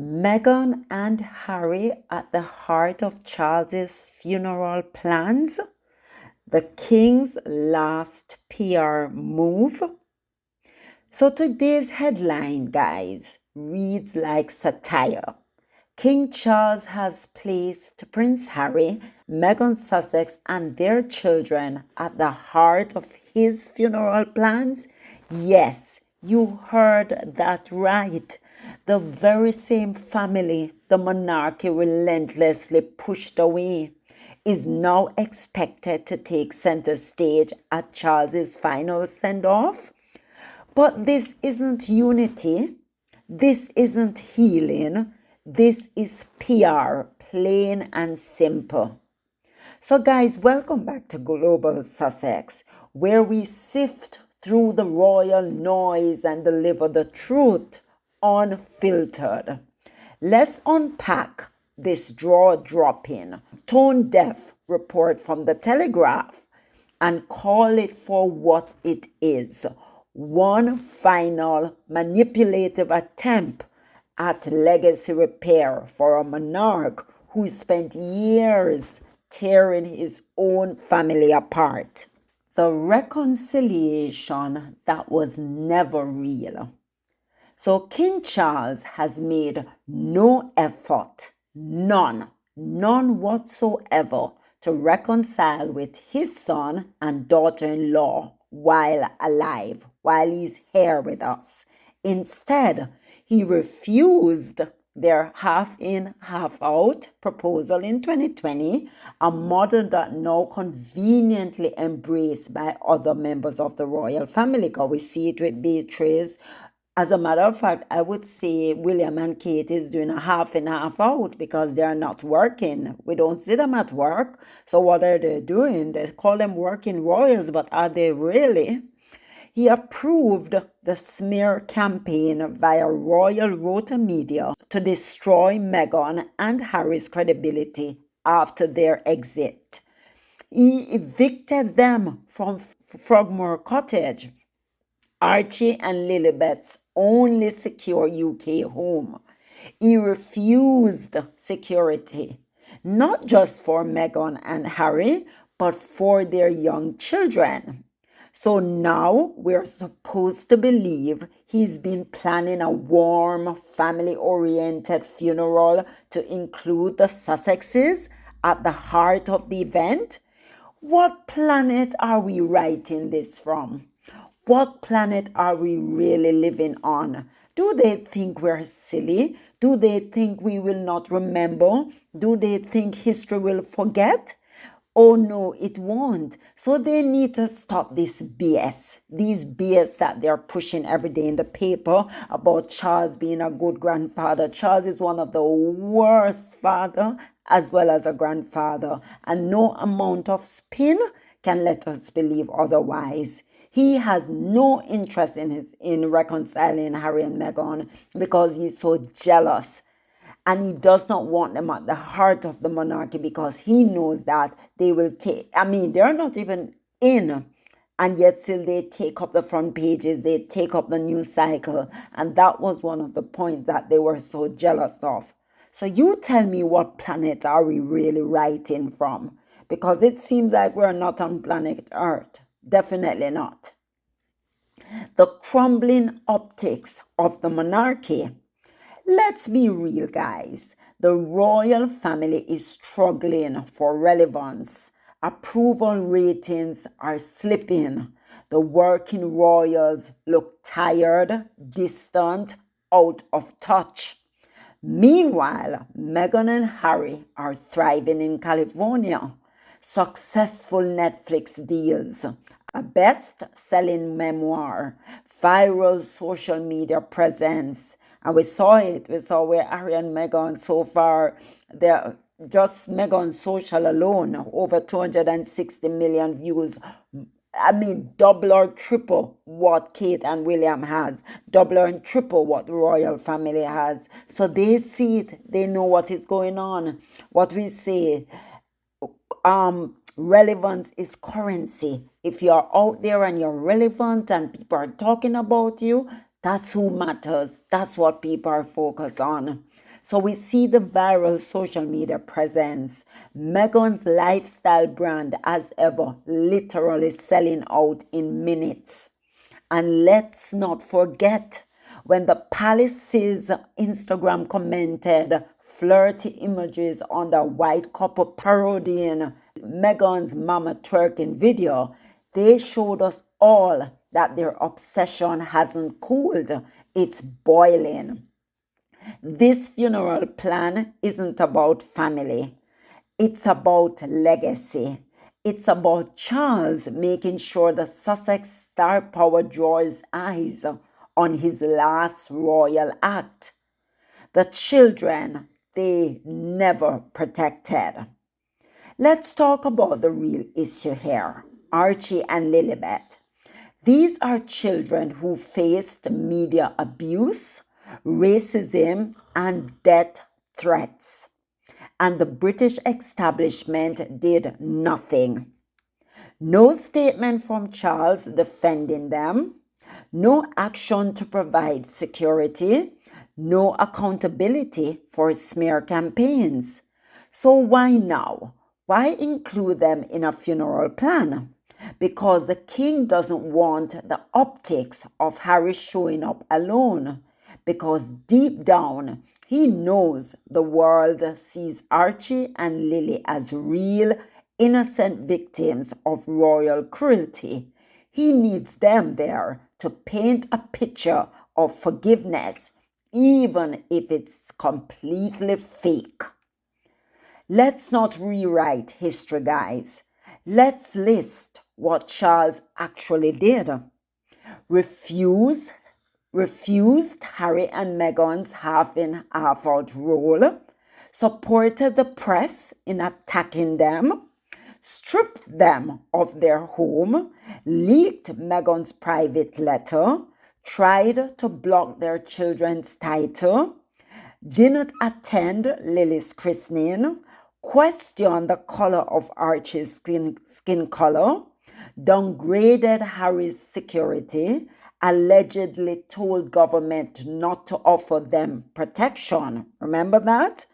Meghan and Harry at the heart of Charles's funeral plans, the king's last PR move. So today's headline, guys, reads like satire. King Charles has placed Prince Harry, Meghan Sussex, and their children at the heart of his funeral plans. Yes, you heard that right. The very same family the monarchy relentlessly pushed away is now expected to take center stage at Charles's final send-off. But this isn't unity. This isn't healing. This is PR, plain and simple. So, guys, welcome back to Global Sussex, where we sift through the royal noise and deliver the truth unfiltered. Let's unpack this jaw-dropping, tone-deaf report from the Telegraph and call it for what it is: one final manipulative attempt at legacy repair for a monarch who spent years tearing his own family apart. The reconciliation that was never real. So King Charles has made no effort, none whatsoever, to reconcile with his son and daughter-in-law while alive, while he's here with us. Instead, he refused their half-in, half-out proposal in 2020, a model that now conveniently embraced by other members of the royal family. Because we see it with Beatrice. As a matter of fact, I would say William and Kate is doing a half in, half out because they're not working. We don't see them at work. So what are they doing? They call them working royals, but are they really? He approved the smear campaign via Royal Rota Media to destroy Meghan and Harry's credibility after their exit. He evicted them from Frogmore Cottage, Archie and Lilibet's only secure UK home. He refused security, not just for Meghan and Harry, but for their young children. So now we're supposed to believe he's been planning a warm, family-oriented funeral to include the Sussexes at the heart of the event. What planet are we writing this from? What planet are we really living on? Do they think we're silly? Do they think we will not remember? Do they think history will forget? Oh no, it won't. So they need to stop this BS. These BS that they're pushing every day in the paper about Charles being a good grandfather. Charles is one of the worst father as well as a grandfather. And no amount of spin can let us believe otherwise. He has no interest in reconciling Harry and Meghan because he's so jealous. And he does not want them at the heart of the monarchy because he knows that they will they're not even in. And yet still they take up the front pages, they take up the news cycle. And that was one of the points that they were so jealous of. So you tell me, what planet are we really writing from? Because it seems like we're not on planet Earth. Definitely not. The crumbling optics of the monarchy. Let's be real, guys. The royal family is struggling for relevance. Approval ratings are slipping. The working royals look tired, distant, out of touch. Meanwhile, Meghan and Harry are thriving in California. Successful Netflix deals, a best-selling memoir, viral social media presence. And we saw it. We saw where Harry and Meghan so far, they're just Meghan social alone, over 260 million views. Double or triple what Kate and William has, double or triple what the royal family has. So they see it. They know what is going on. What we say, relevance is currency. If you're out there and you're relevant and people are talking about you, that's who matters. That's what people are focused on. So we see the viral social media presence. Meghan's lifestyle brand, as ever, literally selling out in minutes. And let's not forget when the palace's Instagram commented flirty images on the white couple parodying Meghan's mama twerking video, they showed us all that their obsession hasn't cooled. It's boiling. This funeral plan isn't about family. It's about legacy. It's about Charles making sure the Sussex star power draws eyes on his last royal act. The children they never protected. Let's talk about the real issue here, Archie and Lilibet. These are children who faced media abuse, racism, and death threats. And the British establishment did nothing. No statement from Charles defending them, no action to provide security, no accountability for smear campaigns. So why now? Why include them in a funeral plan? Because the king doesn't want the optics of Harry showing up alone. Because deep down, he knows the world sees Archie and Lily as real, innocent victims of royal cruelty. He needs them there to paint a picture of forgiveness, even if it's completely fake. Let's not rewrite history, guys. Let's list what Charles actually did. Refused Harry and Meghan's half-in, half-out role, supported the press in attacking them, stripped them of their home, leaked Meghan's private letter, tried to block their children's title, didn't attend Lily's christening, questioned the color of Archie's skin color, downgraded Harry's security, allegedly told government not to offer them protection. Remember that?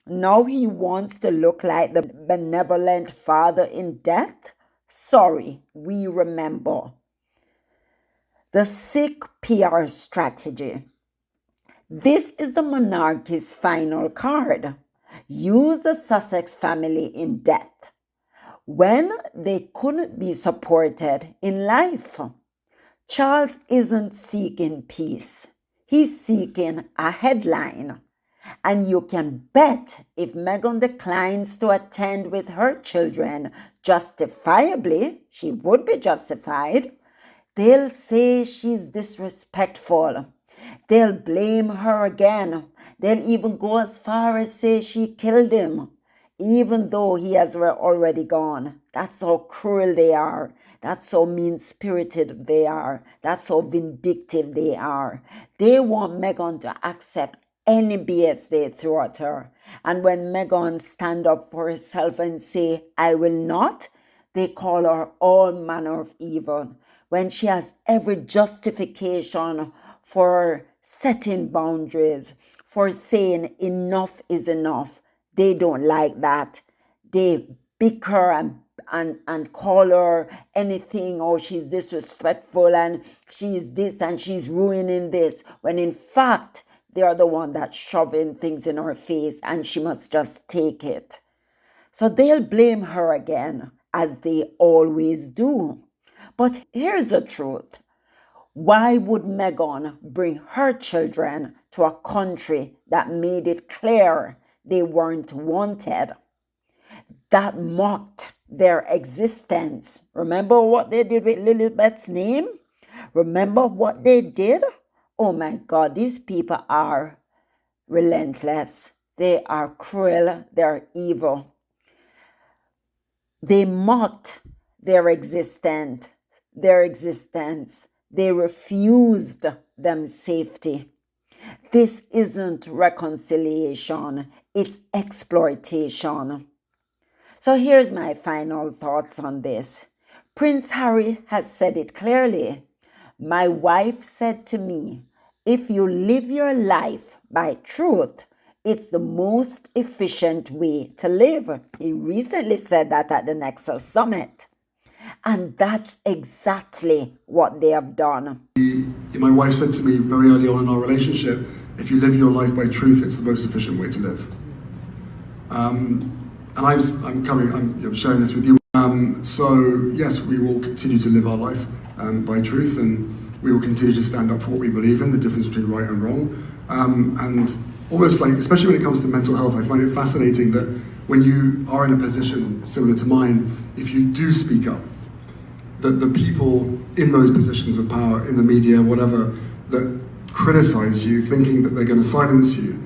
Now he wants to look like the benevolent father in death? Sorry, we remember. The sick PR strategy. This is the monarchy's final card. Use the Sussex family in death when they couldn't be supported in life. Charles isn't seeking peace. He's seeking a headline. And you can bet if Meghan declines to attend with her children justifiably, she would be justified, they'll say she's disrespectful. They'll blame her again. They'll even go as far as say she killed him, even though he has already gone. That's how cruel they are. That's how mean-spirited they are. That's how vindictive they are. They want Meghan to accept any BS they throw at her. And when Meghan stand up for herself and say, I will not, they call her all manner of evil. When she has every justification for setting boundaries, for saying enough is enough, they don't like that. They bicker and call her anything, or she's disrespectful and she's this and she's ruining this, when in fact they are the one that's shoving things in her face and she must just take it. So they'll blame her again, as they always do. But here's the truth. Why would Meghan bring her children to a country that made it clear they weren't wanted, that mocked their existence? Remember what they did with Lilibet's name? Remember what they did? Oh my God, these people are relentless. They are cruel. They're evil. They mocked their existence. They refused them safety. This isn't reconciliation. It's exploitation. So here's my final thoughts on this. Prince Harry has said it clearly. My wife said to me, if you live your life by truth, It's the most efficient way to live. He recently said that at the Nexus Summit. And that's exactly what they have done. My wife said to me very early on in our relationship, if you live your life by truth, it's the most efficient way to live. And I'm sharing this with you. So yes, we will continue to live our life by truth, and we will continue to stand up for what we believe in, the difference between right and wrong. And almost like, especially when it comes to mental health, I find it fascinating that when you are in a position similar to mine, if you do speak up, that the people in those positions of power, in the media, whatever, that criticize you, thinking that they're going to silence you,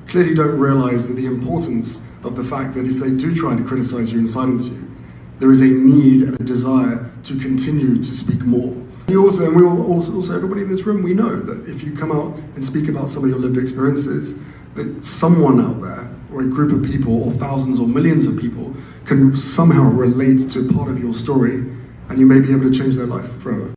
clearly don't realize that the importance of the fact that if they do try to criticize you and silence you, there is a need and a desire to continue to speak more. Everybody in this room, we know that if you come out and speak about some of your lived experiences, that someone out there, or a group of people, or thousands or millions of people, can somehow relate to part of your story, and you may be able to change their life forever.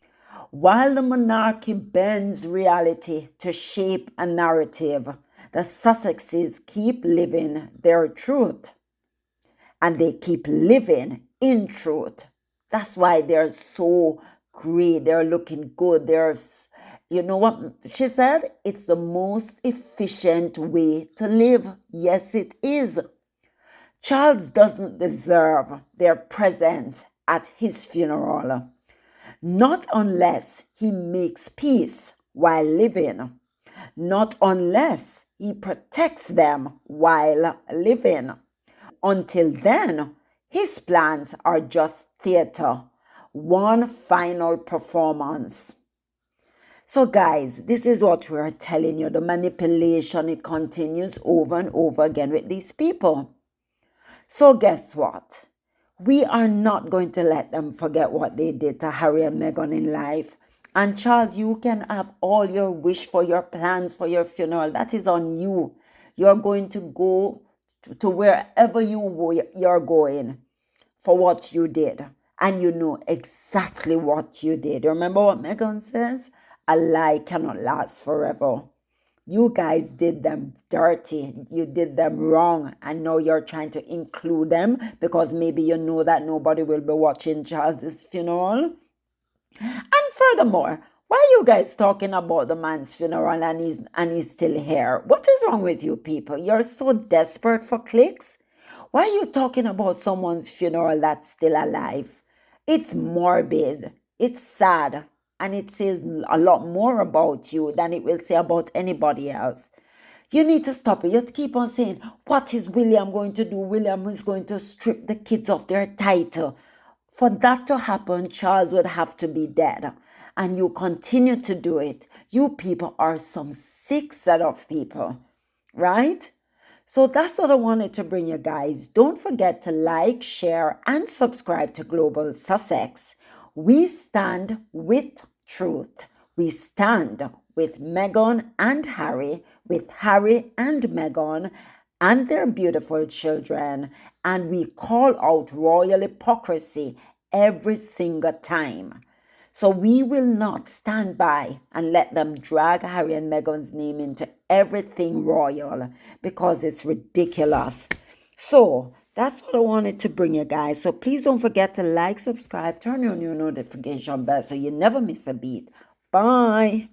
While the monarchy bends reality to shape a narrative, the Sussexes keep living their truth. And they keep living in truth. That's why they're so great. They're looking good. You know what she said? It's the most efficient way to live. Yes, it is. Charles doesn't deserve their presence at his funeral. Not unless he makes peace while living. Not unless he protects them while living. Until then, his plans are just theater, one final performance. So guys, this is what we're telling you. The manipulation, it continues over and over again with these people. So guess what? We are not going to let them forget what they did to Harry and Meghan in life. And Charles, you can have all your wish for your plans for your funeral. That is on you. You're going to go to wherever you're going for what you did. And you know exactly what you did. Remember what Meghan says? A lie cannot last forever. You guys did them dirty. You did them wrong. And now you're trying to include them because maybe you know that nobody will be watching Charles's funeral. And furthermore, why are you guys talking about the man's funeral and he's still here? What is wrong with you people? You're so desperate for clicks. Why are you talking about someone's funeral that's still alive? It's morbid. It's sad. And it says a lot more about you than it will say about anybody else. You need to stop it. You keep on saying, what is William going to do? William is going to strip the kids of their title. For that to happen, Charles would have to be dead. And you continue to do it. You people are some sick set of people, right? So that's what I wanted to bring you guys. Don't forget to like, share, and subscribe to Global Sussex. We stand with truth. We stand with Meghan and Harry, with Harry and Meghan and their beautiful children, and we call out royal hypocrisy every single time. So we will not stand by and let them drag Harry and Meghan's name into everything royal because it's ridiculous. So that's what I wanted to bring you guys. So please don't forget to like, subscribe, turn on your notification bell so you never miss a beat. Bye.